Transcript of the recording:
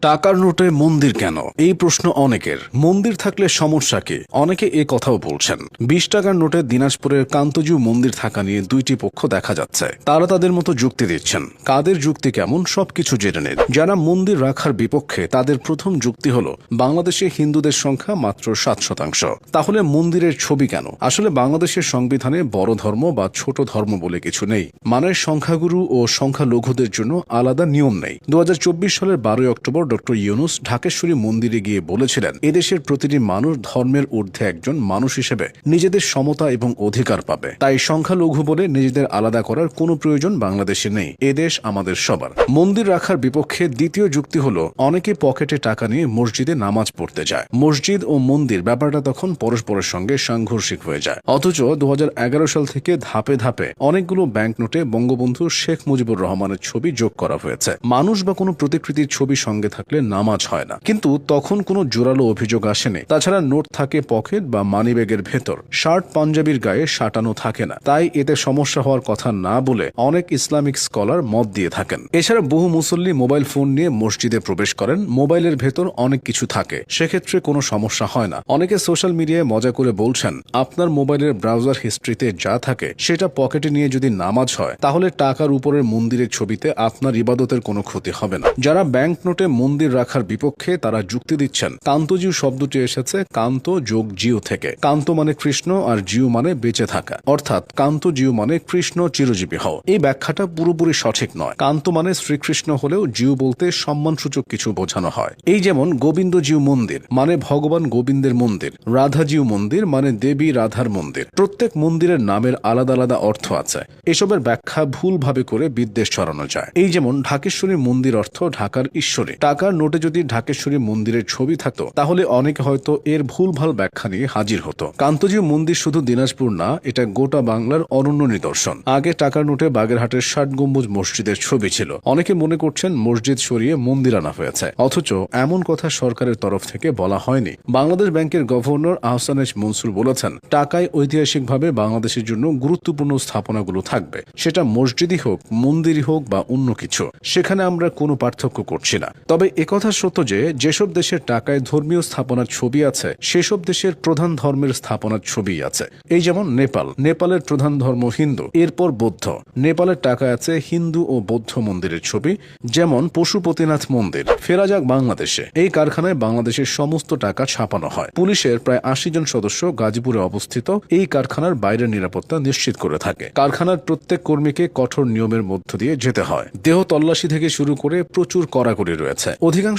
টাকার নোটে মন্দির কেন? এই প্রশ্ন অনেকের। মন্দির থাকলে সমস্যা কি? অনেকে এ কথাও বলছেন। ২০ টাকার নোটে দিনাজপুরের কান্তজিউ মন্দির থাকা নিয়ে দুইটি পক্ষ দেখা যাচ্ছে। তারা তাদের মতো যুক্তি দিচ্ছেন। কাদের যুক্তি কেমন সবকিছু জেনে নিন। যারা মন্দির রাখার বিপক্ষে তাদের প্রথম যুক্তি হলো বাংলাদেশে হিন্দুদের সংখ্যা মাত্র ৭%। তাহলে মন্দিরের ছবি কেন? আসলে বাংলাদেশের সংবিধানে বড় ধর্ম বা ছোট ধর্ম বলে কিছু নেই। মানে সংখ্যাগুরু ও সংখ্যালঘুদের জন্য আলাদা নিয়ম নেই। ২০২৪ সালের ১২ অক্টোবর ডক্টর ইউনুস ঢাকেশ্বরী মন্দিরে গিয়ে বলেছিলেন, এদেশের প্রতিটি মানুষ ধর্মের ঊর্ধ্বে একজন মানুষ হিসেবে নিজেদের সমতা এবং অধিকার পাবে। তাই সংখ্যালঘু বলে নিজেদের আলাদা করার কোনো প্রয়োজন বাংলাদেশে নেই। এদেশ আমাদের সবার। মন্দির রাখার বিপক্ষে দ্বিতীয় যুক্তি হলো অনেকে পকেটে টাকা নিয়ে মসজিদে নামাজ পড়তে যায়। মসজিদ ও মন্দির ব্যাপারটা তখন পরস্পরের সঙ্গে সাংঘর্ষিক হয়ে যায়। অথচ ২০১১ সাল থেকে ধাপে ধাপে অনেকগুলো ব্যাংকনোটে বঙ্গবন্ধু শেখ মুজিবুর রহমানের ছবি যোগ করা হয়েছে। মানুষ বা কোনো প্রতিকৃতির ছবি সঙ্গে থাকলে নামাজ হয় না, কিন্তু তখন কোনো জোরালো অভিযোগ আসেনি। তাছাড়া নোট থাকে পকেট বা মানিব্যাগের ভেতর, শার্ট পাঞ্জাবির গায়ে সাঁটানো থাকে না। তাই এতে সমস্যা হওয়ার কথা না বলে অনেক ইসলামিক স্কলার মত দিয়ে থাকেন। এছাড়া বহু মুসল্লি মোবাইল ফোন নিয়ে মসজিদে প্রবেশ করেন। মোবাইলের ভেতর অনেক কিছু থাকে, সেক্ষেত্রে কোনো সমস্যা হয় না। অনেকে সোশ্যাল মিডিয়ায় মজা করে বলছেন, আপনার মোবাইলের ব্রাউজার হিস্ট্রিতে যা থাকে সেটা পকেটে নিয়ে যদি নামাজ হয় তাহলে টাকার উপরের মন্দিরের ছবিতে আপনার ইবাদতের কোনো ক্ষতি হবে না। যারা ব্যাংক নোটে মন্দির রাখার বিপক্ষে তারা যুক্তি দিচ্ছেন, কান্তজিউ শব্দটি এসেছে কান্ত যোগ জিউ থেকে। কান্ত মানে কৃষ্ণ আর জিউ মানে বেঁচে থাকা, অর্থাৎ কান্তজিউ মানে কৃষ্ণ চিরজীবী হও। এই ব্যাখ্যাটা পুরোপুরি সঠিক নয়। কান্ত মানে শ্রীকৃষ্ণ হলেও জিউ বলতে সম্মানসূচক কিছু বোঝানো হয়। এই যেমন গোবিন্দজিউ মন্দির মানে ভগবান গোবিন্দের মন্দির, রাধাজিউ মন্দির মানে দেবী রাধার মন্দির। প্রত্যেক মন্দিরের নামের আলাদা আলাদা অর্থ আছে। এসবের ব্যাখ্যা ভুলভাবে করে বিদ্বেষ ছড়ানো যায়। এই যেমন ঢাকেশ্বরী মন্দির অর্থ ঢাকার ঈশ্বরী। টাকার নোটে যদি ঢাকেশ্বরী মন্দিরের ছবি থাকতো তাহলে অনেকে হয়তো এর ভুলভাল ব্যাখ্যা নিয়ে হাজির হতো। কান্তজিউ মন্দির শুধু দিনাজপুর না, এটা গোটা বাংলার অনন্য নিদর্শন। আগে টাকার নোটে বাগেরহাটের ৬০ গম্বুজ মসজিদের ছবি ছিল। অনেকে মনে করছেন মসজিদ সরিয়ে মন্দির আনা হয়েছে, অথচ এমন কথা সরকারের তরফ থেকে বলা হয়নি। বাংলাদেশ ব্যাংকের গভর্নর আহসান এইচ মনসুর বলেছেন, টাকায় ঐতিহাসিকভাবে বাংলাদেশের জন্য গুরুত্বপূর্ণ স্থাপনাগুলো থাকবে, সেটা মসজিদই হোক, মন্দিরই হোক বা অন্য কিছু। সেখানে আমরা কোনো পার্থক্য করছি না। তবে একথা সত্য যে যেসব দেশের টাকায় ধর্মীয় স্থাপনার ছবি আছে সেসব দেশের প্রধান ধর্মের স্থাপনার ছবি আছে। এই যেমন নেপাল। নেপালের প্রধান ধর্ম হিন্দু, এরপর বৌদ্ধ। নেপালের টাকায় আছে হিন্দু ও বৌদ্ধ মন্দিরের ছবি, যেমন পশুপতিনাথ মন্দির। ফেরা যাক বাংলাদেশে। এই কারখানায় বাংলাদেশের সমস্ত টাকা ছাপানো হয়। পুলিশের প্রায় ৮০ জন সদস্য গাজীপুরে অবস্থিত এই কারখানার বাইরের নিরাপত্তা নিশ্চিত করে থাকে। কারখানার প্রত্যেক কর্মীকে কঠোর নিয়মের মধ্য দিয়ে যেতে হয়। দেহ তল্লাশি থেকে শুরু করে প্রচুর কড়াকড়ি রয়েছে। অধিকাংশ